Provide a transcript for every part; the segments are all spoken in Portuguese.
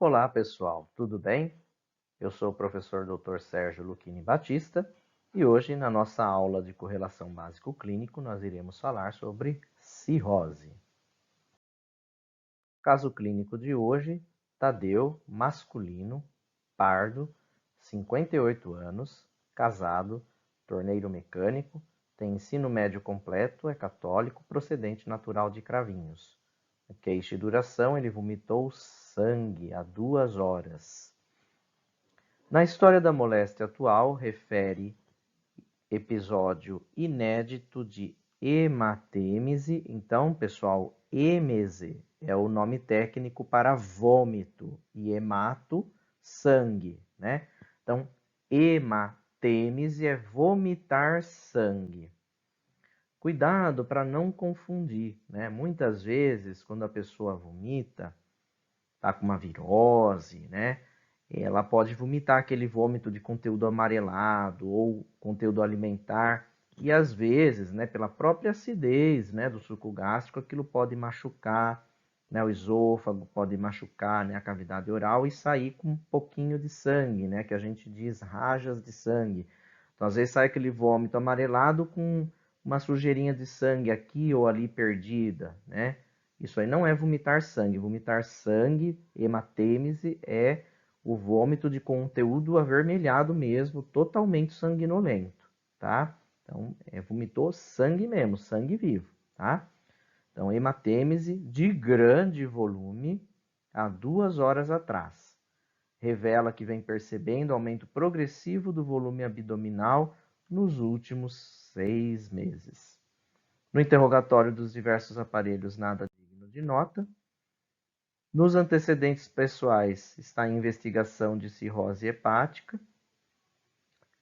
Olá, pessoal, tudo bem? Eu sou o professor Dr. Sérgio Lucchini Batista e hoje, na nossa aula de correlação básico-clínico, nós iremos falar sobre cirrose. Caso clínico de hoje, Tadeu, masculino, pardo, 58 anos, casado, torneiro mecânico, tem ensino médio completo, é católico, procedente natural de Cravinhos. Queixa e duração, ele vomitou sangue há 2 horas. Na história da moléstia atual, refere episódio inédito de hematêmese. Então, pessoal, êmese é o nome técnico para vômito e hemato, sangue, né? Então, hematêmese é vomitar sangue. Cuidado para não confundir, né? Muitas vezes, quando a pessoa vomita, tá com uma virose, né? Ela pode vomitar aquele vômito de conteúdo amarelado ou conteúdo alimentar e às vezes, né, pela própria acidez, né, do suco gástrico, aquilo pode machucar, né, o esôfago, pode machucar, né, a cavidade oral e sair com um pouquinho de sangue, né, que a gente diz rajas de sangue. Então, às vezes sai aquele vômito amarelado com uma sujeirinha de sangue aqui ou ali perdida, né? Isso aí não é vomitar sangue. Vomitar sangue, hematêmese, é o vômito de conteúdo avermelhado mesmo, totalmente sanguinolento, tá? Então, vomitou sangue mesmo, sangue vivo, tá? Então, hematêmese de grande volume há 2 horas atrás. Revela que vem percebendo aumento progressivo do volume abdominal nos últimos 6 meses. No interrogatório dos diversos aparelhos, nada digno de nota. Nos antecedentes pessoais, está em investigação de cirrose hepática.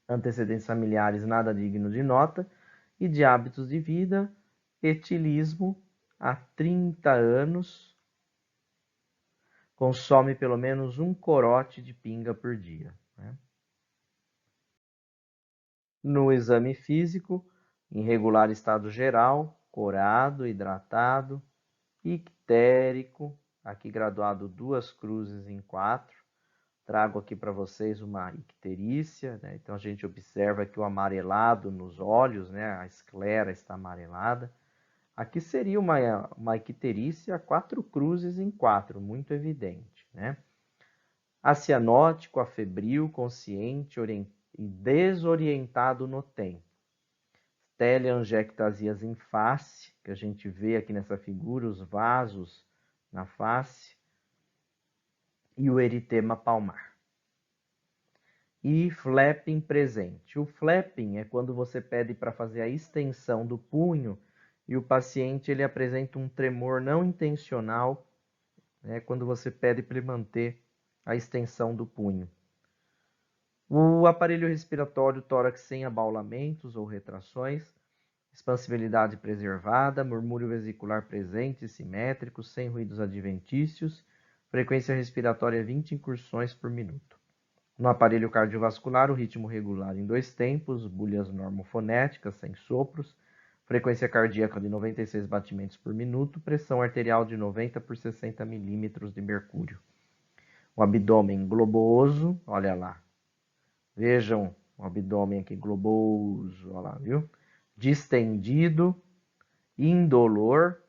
Antecedentes familiares, nada digno de nota. E de hábitos de vida, etilismo há 30 anos. Consome pelo menos um corote de pinga por dia, né? No exame físico, em regular estado geral, corado, hidratado, ictérico, aqui graduado 2 cruzes em 4. Trago aqui para vocês uma icterícia, né? Então a gente observa que o amarelado nos olhos, né? A esclera está amarelada. Aqui seria uma icterícia 4 cruzes em 4, muito evidente, né? Acianótico, afebril, consciente e desorientado no tempo. Teleangiectasias em face, que a gente vê aqui nessa figura, os vasos na face, e o eritema palmar. E flapping presente. O flapping é quando você pede para fazer a extensão do punho e o paciente ele apresenta um tremor não intencional, né, quando você pede para ele manter a extensão do punho. O aparelho respiratório tórax sem abaulamentos ou retrações, expansibilidade preservada, murmúrio vesicular presente, simétrico, sem ruídos adventícios, frequência respiratória 20 incursões por minuto. No aparelho cardiovascular, o ritmo regular em 2 tempos, bulhas normofonéticas, sem sopros, frequência cardíaca de 96 batimentos por minuto, pressão arterial de 90 por 60 milímetros de mercúrio. O abdômen globoso, olha lá. Vejam o abdômen aqui globoso, olha lá, viu? Distendido, indolor,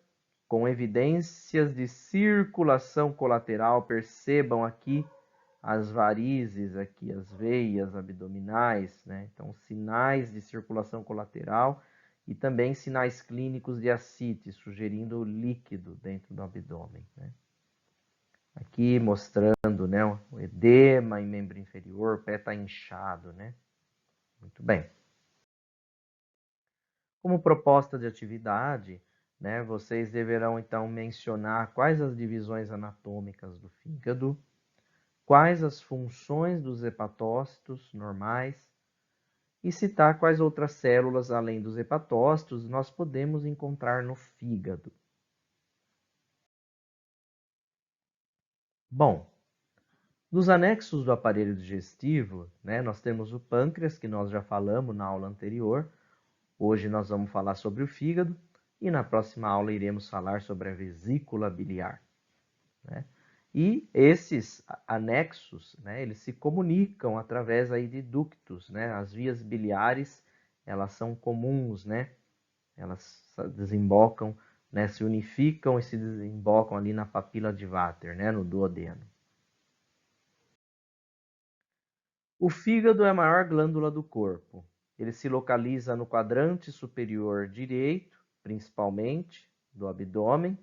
com evidências de circulação colateral. Percebam aqui as varizes, aqui as veias abdominais, né? Então, sinais de circulação colateral e também sinais clínicos de ascite, sugerindo líquido dentro do abdômen, né? Aqui mostrando, né, o edema em membro inferior, o pé está inchado, né? Muito bem. Como proposta de atividade, né, vocês deverão então mencionar quais as divisões anatômicas do fígado, quais as funções dos hepatócitos normais e citar quais outras células, além dos hepatócitos, nós podemos encontrar no fígado. Bom, nos anexos do aparelho digestivo, né, nós temos o pâncreas, que nós já falamos na aula anterior. Hoje nós vamos falar sobre o fígado e na próxima aula iremos falar sobre a vesícula biliar, né? E esses anexos, né, eles se comunicam através aí de ductos, né? As vias biliares, elas são comuns, né? Elas desembocam, né, se unificam e se desembocam ali na papila de Vater, né, no duodeno. O fígado é a maior glândula do corpo. Ele se localiza no quadrante superior direito, principalmente, do abdômen,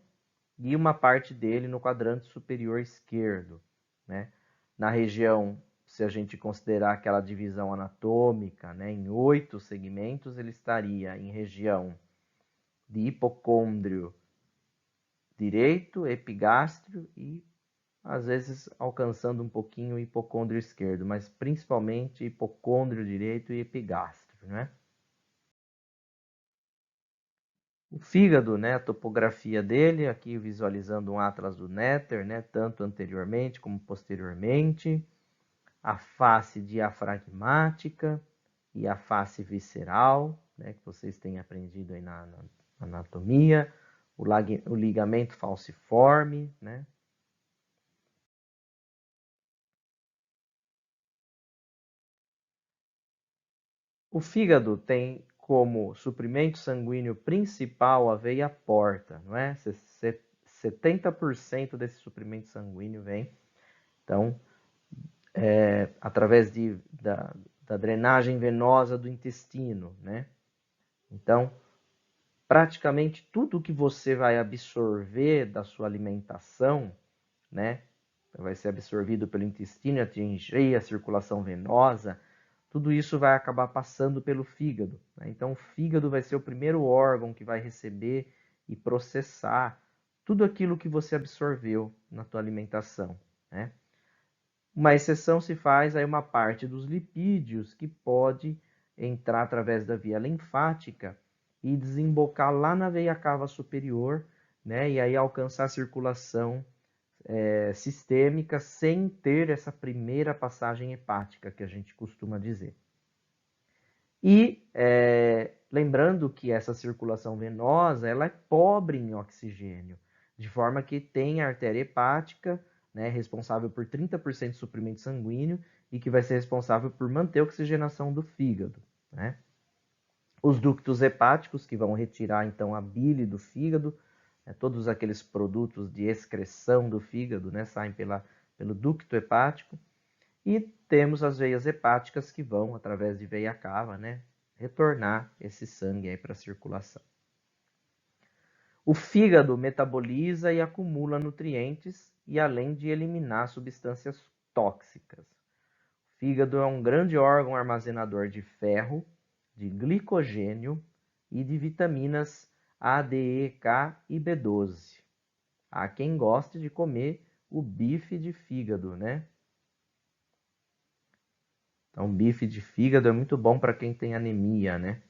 e uma parte dele no quadrante superior esquerdo, né? Na região, se a gente considerar aquela divisão anatômica, né, em 8 segmentos, ele estaria em região de hipocôndrio direito, epigástrio e às vezes alcançando um pouquinho o hipocôndrio esquerdo, mas principalmente hipocôndrio direito e epigástrio, né? O fígado, né, a topografia dele, aqui visualizando um atlas do Netter, né, tanto anteriormente como posteriormente, a face diafragmática e a face visceral, né, que vocês têm aprendido aí na anatomia, o ligamento falciforme, né? O fígado tem como suprimento sanguíneo principal a veia porta, não é? 70% desse suprimento sanguíneo vem, então, através da drenagem venosa do intestino, né? Então, praticamente tudo que você vai absorver da sua alimentação, né? Vai ser absorvido pelo intestino, atingir a circulação venosa, tudo isso vai acabar passando pelo fígado, né? Então, o fígado vai ser o primeiro órgão que vai receber e processar tudo aquilo que você absorveu na tua alimentação, né? Uma exceção se faz aí uma parte dos lipídios que pode entrar através da via linfática e desembocar lá na veia cava superior, né? E aí alcançar a circulação sistêmica sem ter essa primeira passagem hepática que a gente costuma dizer. E lembrando que essa circulação venosa ela é pobre em oxigênio, de forma que tem a artéria hepática, né, responsável por 30% do suprimento sanguíneo e que vai ser responsável por manter a oxigenação do fígado, né? Os ductos hepáticos, que vão retirar então a bile do fígado, né, todos aqueles produtos de excreção do fígado, né, saem pelo ducto hepático. E temos as veias hepáticas que vão, através de veia cava, né, retornar esse sangue aí para a circulação. O fígado metaboliza e acumula nutrientes e além de eliminar substâncias tóxicas. O fígado é um grande órgão armazenador de ferro, de glicogênio e de vitaminas A, D, E, K e B12. Há quem goste de comer o bife de fígado, né? Então, bife de fígado é muito bom para quem tem anemia, né?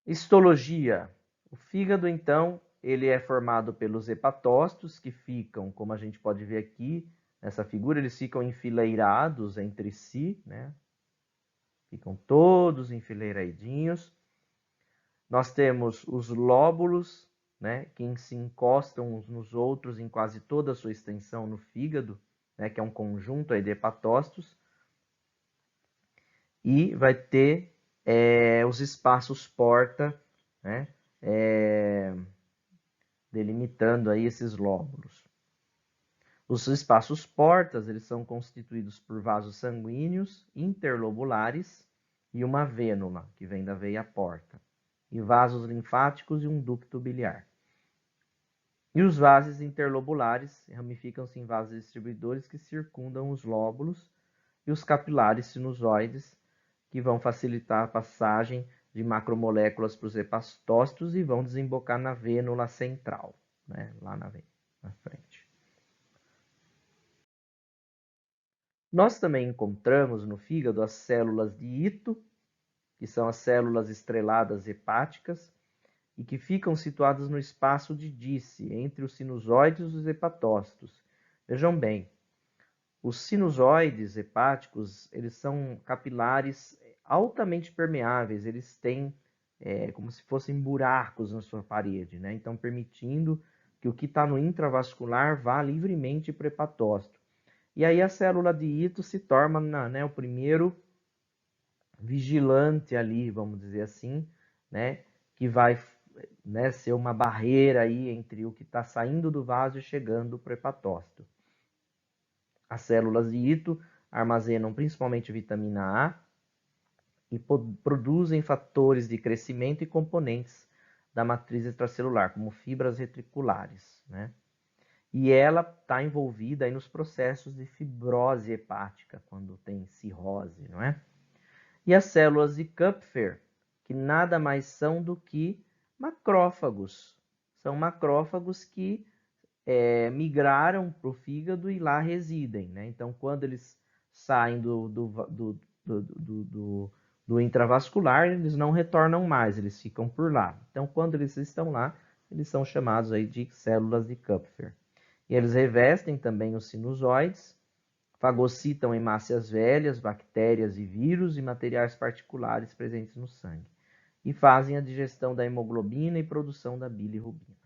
Histologia. O fígado, então, ele é formado pelos hepatócitos, que ficam, como a gente pode ver aqui, nessa figura, eles ficam enfileirados entre si, né? Ficam todos enfileiradinhos. Nós temos os lóbulos, né, que se encostam uns nos outros em quase toda a sua extensão no fígado, né, que é um conjunto aí de hepatócitos. E vai ter os espaços porta, né, delimitando aí esses lóbulos. Os espaços portas, eles são constituídos por vasos sanguíneos interlobulares e uma vênula, que vem da veia porta, e vasos linfáticos e um ducto biliar. E os vasos interlobulares ramificam-se em vasos distribuidores que circundam os lóbulos e os capilares sinusoides, que vão facilitar a passagem de macromoléculas para os hepatócitos e vão desembocar na vênula central, né? Lá na frente. Nós também encontramos no fígado as células de Ito, que são as células estreladas hepáticas, e que ficam situadas no espaço de Disse, entre os sinusoides e os hepatócitos. Vejam bem, os sinusoides hepáticos, eles são capilares altamente permeáveis, eles têm como se fossem buracos na sua parede, né? Então, permitindo que o que está no intravascular vá livremente para o hepatócito. E aí a célula de Ito se torna, né, o primeiro vigilante ali, vamos dizer assim, né, que vai, né, ser uma barreira aí entre o que está saindo do vaso e chegando para o hepatócito. As células de Ito armazenam principalmente vitamina A e produzem fatores de crescimento e componentes da matriz extracelular, como fibras reticulares, né? E ela está envolvida aí nos processos de fibrose hepática, quando tem cirrose, não é? E as células de Kupfer, que nada mais são do que macrófagos. São macrófagos que migraram para o fígado e lá residem, né? Então, quando eles saem do intravascular, eles não retornam mais, eles ficam por lá. Então, quando eles estão lá, eles são chamados aí de células de Kupfer. E eles revestem também os sinusoides, fagocitam hemácias velhas, bactérias e vírus e materiais particulares presentes no sangue. E fazem a digestão da hemoglobina e produção da bilirrubina.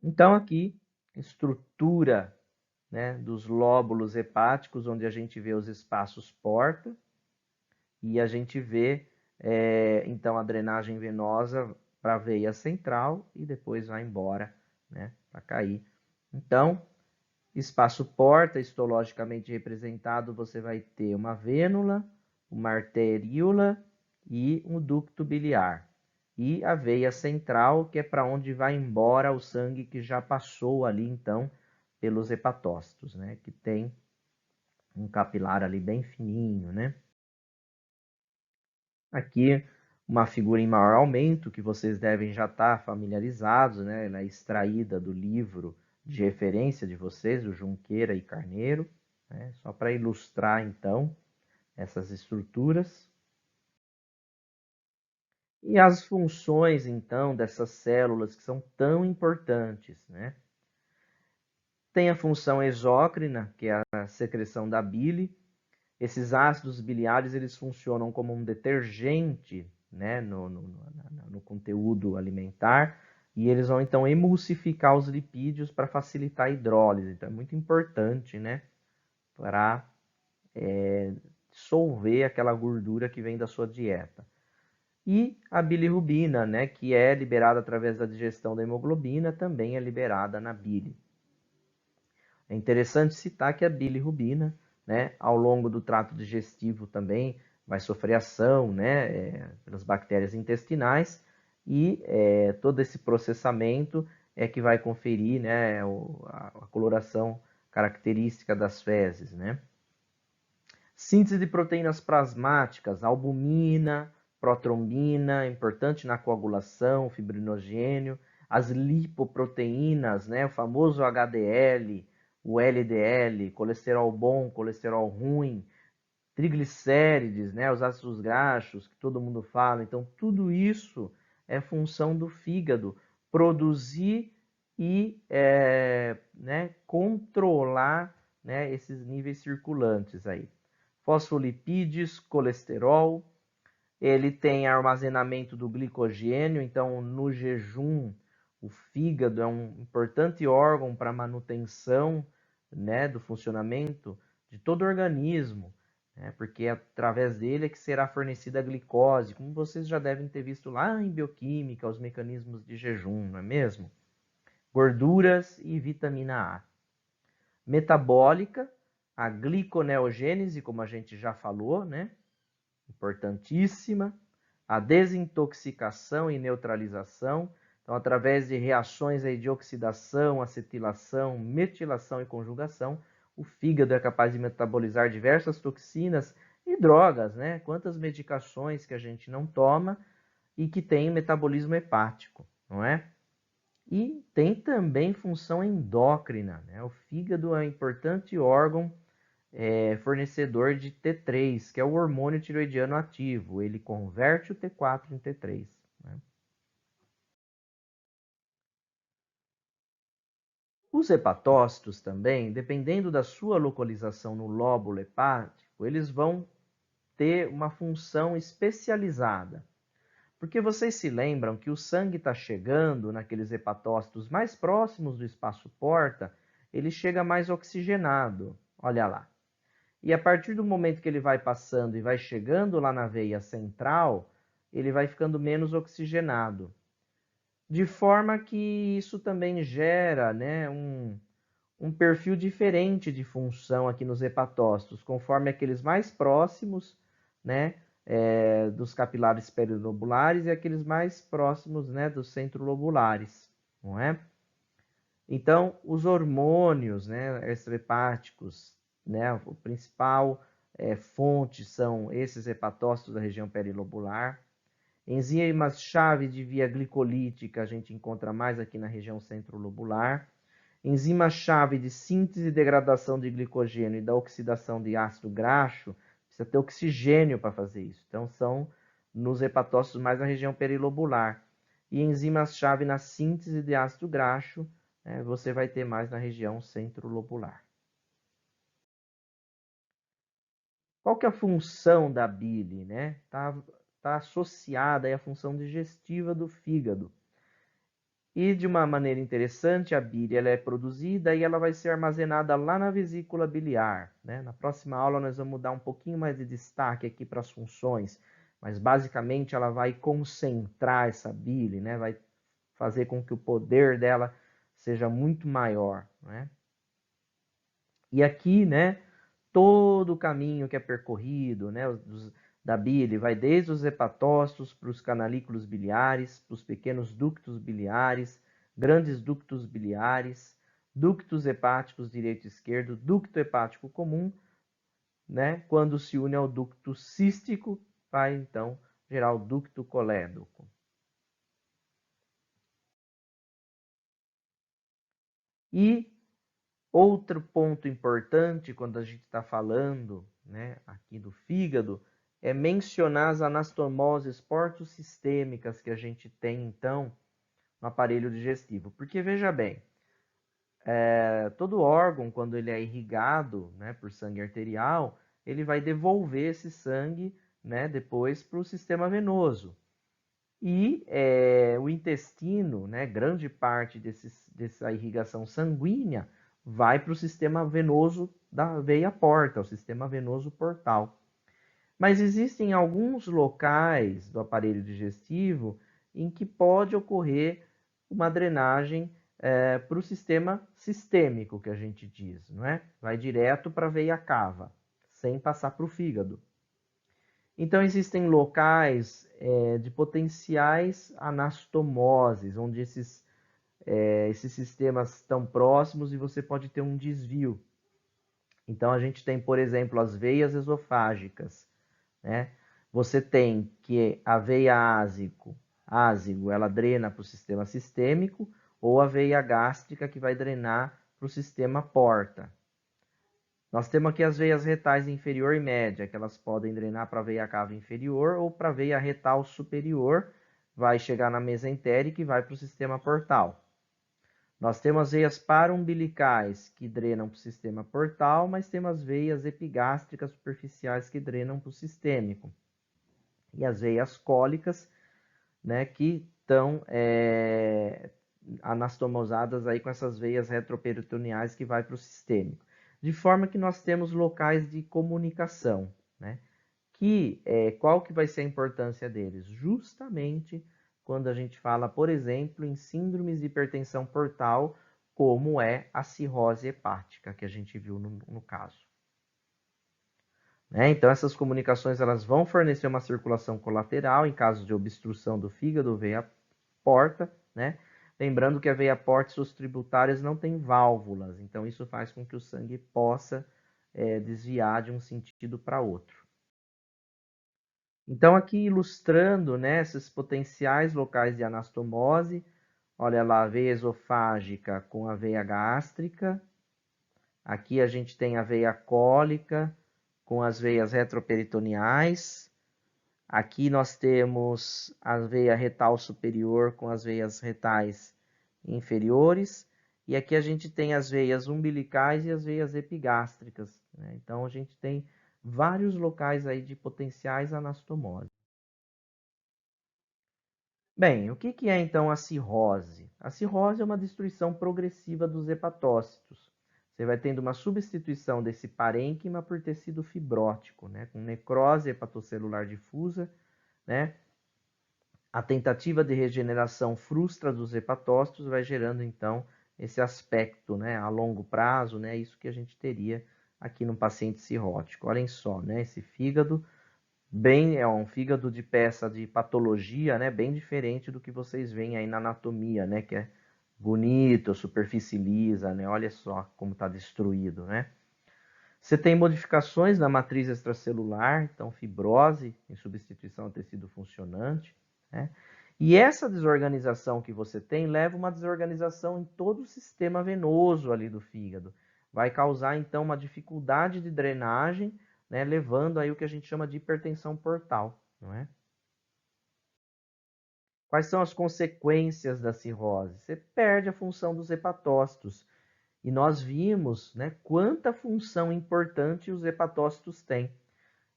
Então, aqui, estrutura, né, dos lóbulos hepáticos, onde a gente vê os espaços porta, e a gente vê, então, a drenagem venosa para a veia central e depois vai embora, né, para cair. Então, espaço porta, histologicamente representado, você vai ter uma vênula, uma arteríola e um ducto biliar. E a veia central, que é para onde vai embora o sangue que já passou ali, então, pelos hepatócitos, né? Que tem um capilar ali bem fininho, né? Aqui uma figura em maior aumento, que vocês devem já estar familiarizados, né? Ela é extraída do livro de referência de vocês, o Junqueira e Carneiro, né? Só para ilustrar, então, essas estruturas. E as funções, então, dessas células que são tão importantes, né? Tem a função exócrina, que é a secreção da bile. Esses ácidos biliares, eles funcionam como um detergente, né, no conteúdo alimentar, e eles vão, então, emulsificar os lipídios para facilitar a hidrólise. Então, é muito importante, né, para dissolver aquela gordura que vem da sua dieta. E a bilirrubina, né, que é liberada através da digestão da hemoglobina, também é liberada na bile. É interessante citar que a bilirrubina, né, ao longo do trato digestivo também vai sofrer ação, né, pelas bactérias intestinais e todo esse processamento é que vai conferir, né, a coloração característica das fezes, né. Síntese de proteínas plasmáticas, albumina, protrombina, importante na coagulação, fibrinogênio, as lipoproteínas, né, o famoso HDL, o LDL, colesterol bom, colesterol ruim, triglicérides, né, os ácidos graxos, que todo mundo fala. Então, tudo isso é função do fígado produzir e né, controlar, né, esses níveis circulantes aí. Fosfolipídios, colesterol, ele tem armazenamento do glicogênio, então no jejum o fígado é um importante órgão para manutenção, né, do funcionamento de todo o organismo, né, porque é através dele é que será fornecida a glicose, como vocês já devem ter visto lá em bioquímica, os mecanismos de jejum, não é mesmo? Gorduras e vitamina A. Metabólica, a gliconeogênese, como a gente já falou, né? Importantíssima. A desintoxicação e neutralização, então através de reações aí de oxidação, acetilação, metilação e conjugação, o fígado é capaz de metabolizar diversas toxinas e drogas, né? Quantas medicações que a gente não toma e que tem metabolismo hepático, não é? E tem também função endócrina, né? O fígado é um importante órgão fornecedor de T3, que é o hormônio tiroidiano ativo. Ele converte o T4 em T3. Né? Os hepatócitos também, dependendo da sua localização no lóbulo hepático, eles vão ter uma função especializada. Porque vocês se lembram que o sangue está chegando naqueles hepatócitos mais próximos do espaço porta, ele chega mais oxigenado, olha lá. E a partir do momento que ele vai passando e vai chegando lá na veia central, ele vai ficando menos oxigenado. De forma que isso também gera, né, um perfil diferente de função aqui nos hepatócitos, conforme aqueles mais próximos, né, dos capilares perilobulares e aqueles mais próximos, né, dos centrolobulares, não é? Então, os hormônios, né, extrahepáticos, né, o principal fonte são esses hepatócitos da região perilobular. Enzimas-chave de via glicolítica a gente encontra mais aqui na região centrolobular. Enzima-chave de síntese e degradação de glicogênio e da oxidação de ácido graxo, precisa ter oxigênio para fazer isso. Então, são nos hepatócitos mais na região perilobular. E enzimas-chave na síntese de ácido graxo, né, você vai ter mais na região centrolobular. Qual que é a função da bile? Né? Tá associada à função digestiva do fígado. E de uma maneira interessante, a bile ela é produzida e ela vai ser armazenada lá na vesícula biliar. Né? Na próxima aula nós vamos dar um pouquinho mais de destaque aqui para as funções, mas basicamente ela vai concentrar essa bile, né? Vai fazer com que o poder dela seja muito maior. Né? E aqui, né, todo o caminho que é percorrido, né, da bile, vai desde os hepatócitos para os canalículos biliares, para os pequenos ductos biliares, grandes ductos biliares, ductos hepáticos direito e esquerdo, ducto hepático comum, né, quando se une ao ducto cístico, vai então gerar o ducto colédoco. E outro ponto importante quando a gente está falando, né, aqui do fígado, é mencionar as anastomoses portosistêmicas que a gente tem, então, no aparelho digestivo. Porque, veja bem, todo órgão, quando ele é irrigado, né, por sangue arterial, ele vai devolver esse sangue, né, depois para o sistema venoso. E o intestino, né, grande parte dessa irrigação sanguínea, vai para o sistema venoso da veia porta, o sistema venoso portal. Mas existem alguns locais do aparelho digestivo em que pode ocorrer uma drenagem para o sistema sistêmico, que a gente diz, não é? Vai direto para a veia cava, sem passar para o fígado. Então, existem locais de potenciais anastomoses, onde esses sistemas estão próximos e você pode ter um desvio. Então, a gente tem, por exemplo, as veias esofágicas. Né? Você tem que a veia ásigo, ela drena para o sistema sistêmico, ou a veia gástrica, que vai drenar para o sistema porta. Nós temos aqui as veias retais inferior e média, que elas podem drenar para a veia cava inferior ou para a veia retal superior, vai chegar na mesentérica e vai para o sistema portal. Nós temos as veias paraumbilicais, que drenam para o sistema portal, mas temos as veias epigástricas superficiais, que drenam para o sistêmico. E as veias cólicas, né, que estão anastomosadas aí com essas veias retroperitoneais, que vai para o sistêmico. De forma que nós temos locais de comunicação, né? Qual que vai ser a importância deles? Justamente quando a gente fala, por exemplo, em síndromes de hipertensão portal, como é a cirrose hepática, que a gente viu no caso. Né? Então, essas comunicações elas vão fornecer uma circulação colateral em caso de obstrução do fígado, veia porta, né? Lembrando que a veia porta e suas tributárias não têm válvulas, então isso faz com que o sangue possa desviar de um sentido para outro. Então, aqui ilustrando, né, esses potenciais locais de anastomose, olha lá, a veia esofágica com a veia gástrica. Aqui a gente tem a veia cólica com as veias retroperitoneais. Aqui nós temos a veia retal superior com as veias retais inferiores. E aqui a gente tem as veias umbilicais e as veias epigástricas. Né? Então, a gente tem vários locais aí de potenciais anastomoses. Bem, o que é então a cirrose? A cirrose é uma destruição progressiva dos hepatócitos. Você vai tendo uma substituição desse parênquima por tecido fibrótico, né, com necrose hepatocelular difusa, né? A tentativa de regeneração frustra dos hepatócitos vai gerando então esse aspecto, né, a longo prazo, né, isso que a gente teria aqui no paciente cirrótico. Olhem só, né, esse fígado bem é um fígado de peça de patologia, né, bem diferente do que vocês veem aí na anatomia, né, que é bonito, superfície lisa, né? Olha só como está destruído, né? Você tem modificações na matriz extracelular, então fibrose em substituição ao tecido funcionante, né? E essa desorganização que você tem leva uma desorganização em todo o sistema venoso ali do fígado. Vai causar então uma dificuldade de drenagem, né, levando aí o que a gente chama de hipertensão portal, não é? Quais são as consequências da cirrose? Você perde a função dos hepatócitos. E nós vimos, né, quanta função importante os hepatócitos têm.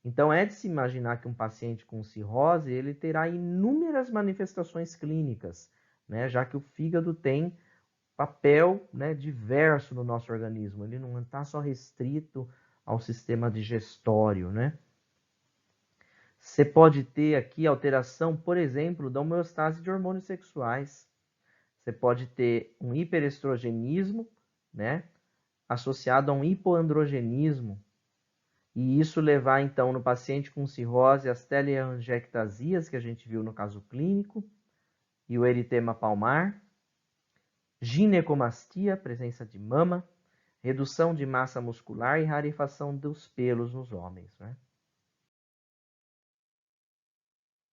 Então, é de se imaginar que um paciente com cirrose ele terá inúmeras manifestações clínicas, né, já que o fígado tem papel, né, diverso no nosso organismo. Ele não está só restrito ao sistema digestório, né? Você pode ter aqui alteração, por exemplo, da homeostase de hormônios sexuais. Você pode ter um hiperestrogenismo, né, associado a um hipoandrogenismo, e isso levar então no paciente com cirrose às teleangiectasias que a gente viu no caso clínico, e o eritema palmar, ginecomastia, presença de mama, redução de massa muscular e rarefação dos pelos nos homens, né?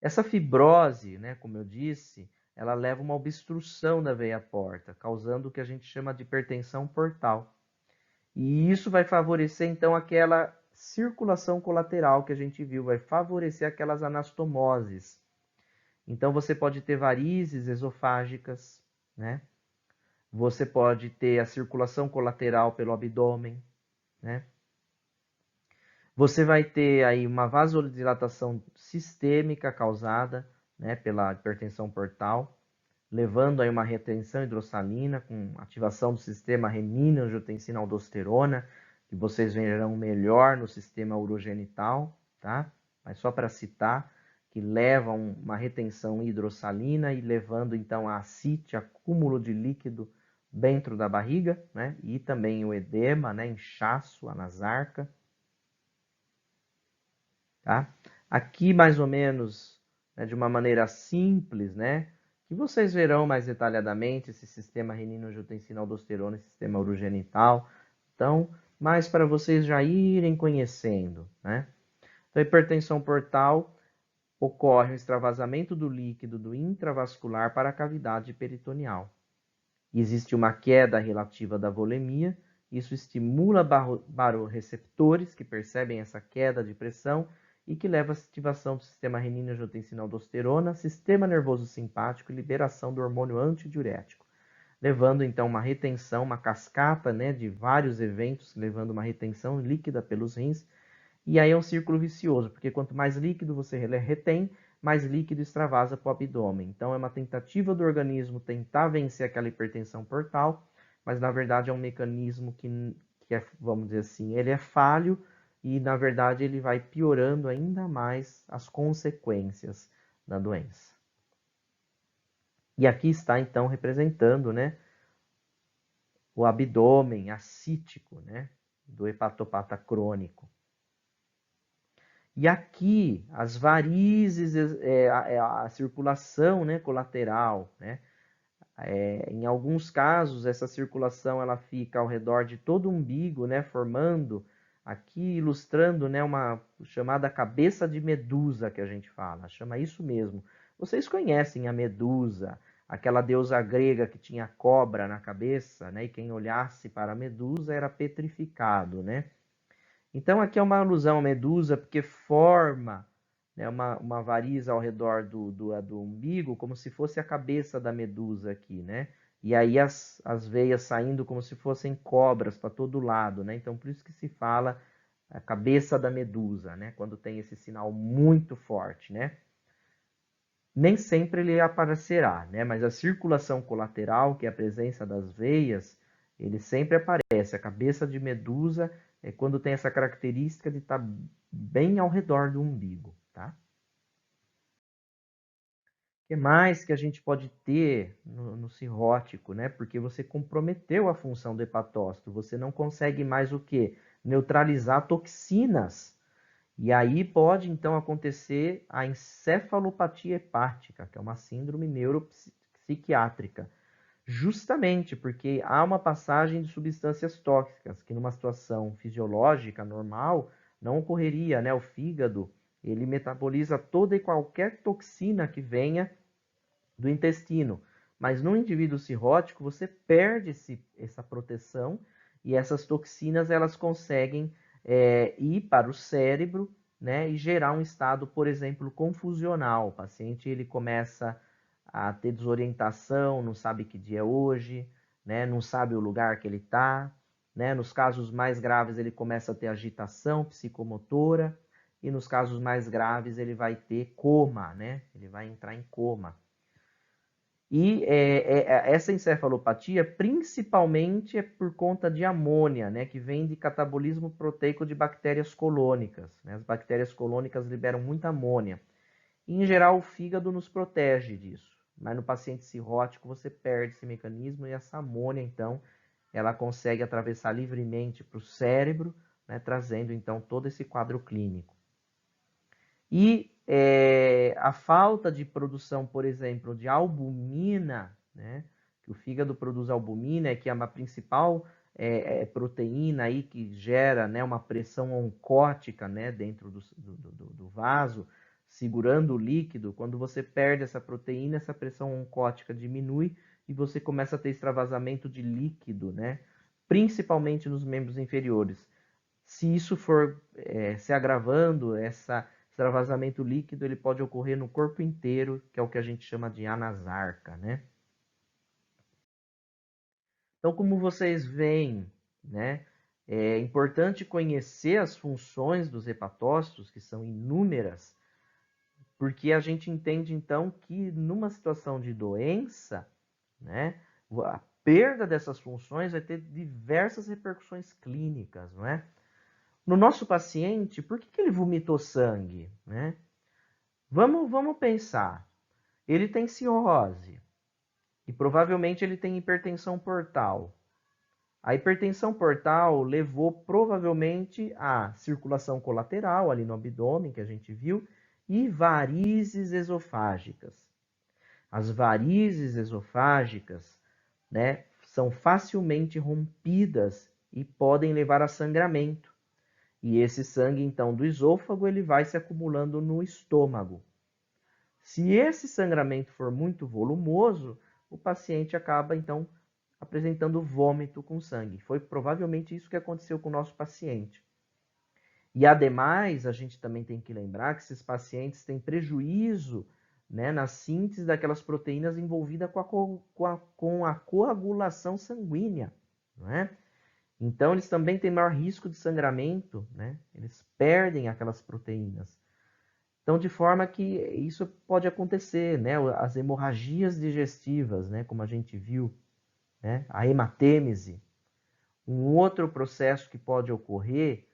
Essa fibrose, né, como eu disse, ela leva uma obstrução da veia porta, causando o que a gente chama de hipertensão portal. E isso vai favorecer, então, aquela circulação colateral que a gente viu, vai favorecer aquelas anastomoses. Então, você pode ter varizes esofágicas, né? Você pode ter a circulação colateral pelo abdômen, né? Você vai ter aí uma vasodilatação sistêmica causada, né, pela hipertensão portal, levando aí uma retenção hidrossalina com ativação do sistema renina-angiotensina-aldosterona, que vocês verão melhor no sistema urogenital, tá? Mas só para citar, que leva uma retenção hidrossalina e levando então a ascite, acúmulo de líquido dentro da barriga, né? E também o edema, né? Inchaço, a nasarca, tá? Aqui mais ou menos, né, de uma maneira simples, né? Que vocês verão mais detalhadamente esse sistema renina-angiotensina-aldosterona e sistema urogenital. Então, mais para vocês já irem conhecendo, né? Então, a hipertensão portal ocorre o extravasamento do líquido do intravascular para a cavidade peritoneal. Existe uma queda relativa da volemia, isso estimula barorreceptores que percebem essa queda de pressão e que leva à ativação do sistema renina-angiotensina-aldosterona, sistema nervoso simpático e liberação do hormônio antidiurético, levando então uma retenção, uma cascata, né, de vários eventos, levando uma retenção líquida pelos rins. E aí é um círculo vicioso, porque quanto mais líquido você retém, mais líquido extravasa para o abdômen. Então é uma tentativa do organismo tentar vencer aquela hipertensão portal, mas na verdade é um mecanismo que é, vamos dizer assim, ele é falho e na verdade ele vai piorando ainda mais as consequências da doença. E aqui está então representando, né, o abdômen ascítico, né, do hepatopata crônico. E aqui, as varizes, a circulação, né, colateral, né? Em alguns casos, essa circulação ela fica ao redor de todo o umbigo, né, formando, aqui ilustrando, né, uma chamada cabeça de medusa que a gente fala, chama isso mesmo. Vocês conhecem a Medusa, aquela deusa grega que tinha cobra na cabeça, né, e quem olhasse para a Medusa era petrificado, né? Então aqui é uma alusão à medusa, porque forma, né, uma variz ao redor do umbigo, como se fosse a cabeça da medusa aqui, né? E aí as veias saindo como se fossem cobras para todo lado, né? Então por isso que se fala a cabeça da medusa, né? Quando tem esse sinal muito forte, né? Nem sempre ele aparecerá, né? Mas a circulação colateral, que é a presença das veias, ele sempre aparece. A cabeça de medusa é quando tem essa característica de estar bem ao redor do umbigo, tá? O que mais que a gente pode ter no cirrótico, né? Porque você comprometeu a função do hepatócito, você não consegue mais o quê? Neutralizar toxinas. E aí pode então acontecer a encefalopatia hepática, que é uma síndrome neuropsiquiátrica, justamente porque há uma passagem de substâncias tóxicas que numa situação fisiológica normal não ocorreria, né? O fígado, ele metaboliza toda e qualquer toxina que venha do intestino, mas no indivíduo cirrótico você perde essa proteção e essas toxinas elas conseguem ir para o cérebro, né, e gerar um estado, por exemplo, confusional. O paciente ele começa a ter desorientação, não sabe que dia é hoje, né, não sabe o lugar que ele está, né, nos casos mais graves ele começa a ter agitação psicomotora e nos casos mais graves ele vai ter coma, né, ele vai entrar em coma. E essa encefalopatia principalmente é por conta de amônia, né, que vem de catabolismo proteico de bactérias colônicas. Né? As bactérias colônicas liberam muita amônia. E, em geral, o fígado nos protege disso. Mas no paciente cirrótico você perde esse mecanismo e essa amônia, então, ela consegue atravessar livremente para o cérebro, né, trazendo, então, todo esse quadro clínico. E a falta de produção, por exemplo, de albumina, né? Que o fígado produz albumina, que é uma principal proteína aí que gera, né, uma pressão oncótica, né, dentro do vaso, segurando o líquido. Quando você perde essa proteína, essa pressão oncótica diminui e você começa a ter extravasamento de líquido, né? Principalmente nos membros inferiores. Se isso for se agravando, esse extravasamento líquido ele pode ocorrer no corpo inteiro, que é o que a gente chama de anasarca, né? Então, como vocês veem, né, é importante conhecer as funções dos hepatócitos, que são inúmeras, porque a gente entende então que numa situação de doença, né, a perda dessas funções vai ter diversas repercussões clínicas, não é? No nosso paciente, por que ele vomitou sangue? Né? Vamos pensar. Ele tem cirrose e provavelmente ele tem hipertensão portal. A hipertensão portal levou provavelmente à circulação colateral ali no abdômen, que a gente viu, e varizes esofágicas. As varizes esofágicas, né, são facilmente rompidas e podem levar a sangramento. E esse sangue, então, do esôfago, ele vai se acumulando no estômago. Se esse sangramento for muito volumoso, o paciente acaba, então, apresentando vômito com sangue. Foi provavelmente isso que aconteceu com o nosso paciente. E, ademais, a gente também tem que lembrar que esses pacientes têm prejuízo, né, na síntese daquelas proteínas envolvidas com a coagulação sanguínea, não é? Então, eles também têm maior risco de sangramento, né? Eles perdem aquelas proteínas. Então, de forma que isso pode acontecer, né? As hemorragias digestivas, né? Como a gente viu, né? A hematêmese. Um outro processo que pode ocorrer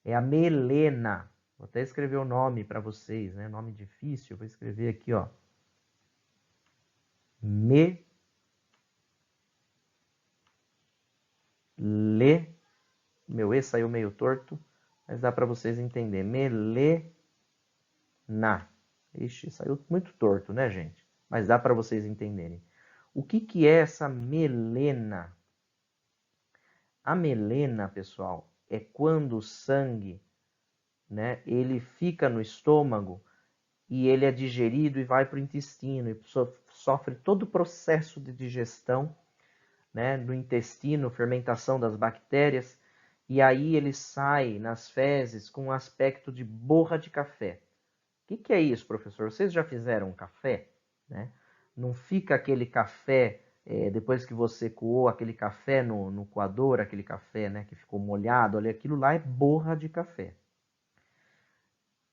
é a melena. Vou até escrever o nome para vocês, né? Nome difícil, vou escrever aqui, ó. Meu E saiu meio torto, mas dá para vocês entenderem. Melena. Ixi, saiu muito torto, né, gente? Mas dá para vocês entenderem. O que é essa melena? A melena, pessoal, é quando o sangue, né, ele fica no estômago e ele é digerido e vai para o intestino e sofre todo o processo de digestão, né, no intestino, fermentação das bactérias, e aí ele sai nas fezes com um aspecto de borra de café. O que é isso, professor? Vocês já fizeram um café? Né? Não fica aquele café depois que você coou aquele café no coador, aquele café, né, que ficou molhado, olha, aquilo lá é borra de café.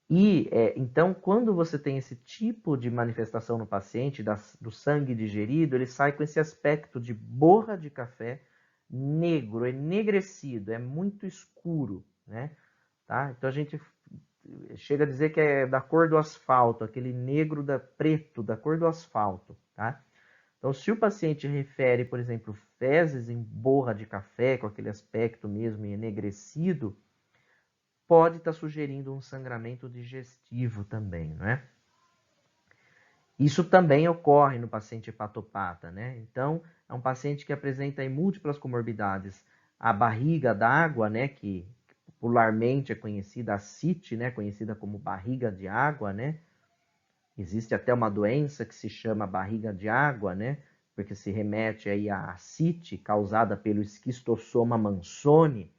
E então, quando você tem esse tipo de manifestação no paciente, do sangue digerido, ele sai com esse aspecto de borra de café negro, enegrecido, é muito escuro, né? Tá? Então a gente chega a dizer que é da cor do asfalto, aquele negro preto da cor do asfalto, tá? Então, se o paciente refere, por exemplo, fezes em borra de café, com aquele aspecto mesmo enegrecido, pode estar sugerindo um sangramento digestivo também, né? Isso também ocorre no paciente hepatopata, né? Então, é um paciente que apresenta aí múltiplas comorbidades. A barriga d'água, né, que popularmente é conhecida, a ascite, né, conhecida como barriga de água, né? Existe até uma doença que se chama barriga de água, né? Porque se remete aí à ascite causada pelo esquistossoma mansoni,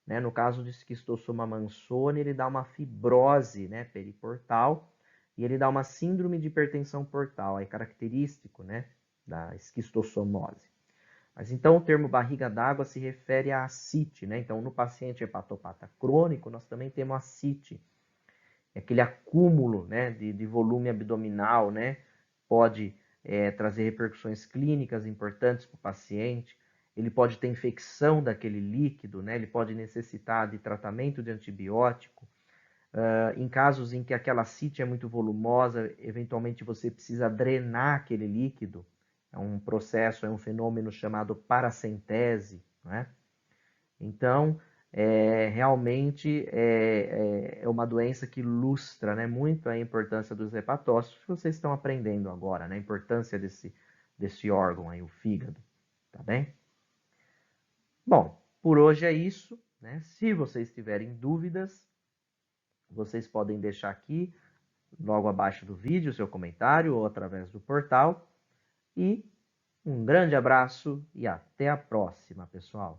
né? No caso do esquistossoma mansoni, ele dá uma fibrose, né, periportal e ele dá uma síndrome de hipertensão portal, é característico, né, da esquistossomose. Mas então o termo barriga d'água se refere à ascite, né? Então no paciente hepatopata crônico, nós também temos ascite, aquele acúmulo, né, de volume abdominal, né, pode trazer repercussões clínicas importantes para o paciente. Ele pode ter infecção daquele líquido, né, ele pode necessitar de tratamento de antibiótico. Em casos em que aquela ascite é muito volumosa, eventualmente você precisa drenar aquele líquido. É um processo, é um fenômeno chamado paracentese, né? Então, realmente é uma doença que ilustra, né, muito a importância dos hepatócitos, que vocês estão aprendendo agora, né, a importância desse órgão aí, o fígado, tá bem? Bom, por hoje é isso, né? Se vocês tiverem dúvidas, vocês podem deixar aqui, logo abaixo do vídeo, seu comentário ou através do portal. E um grande abraço e até a próxima, pessoal!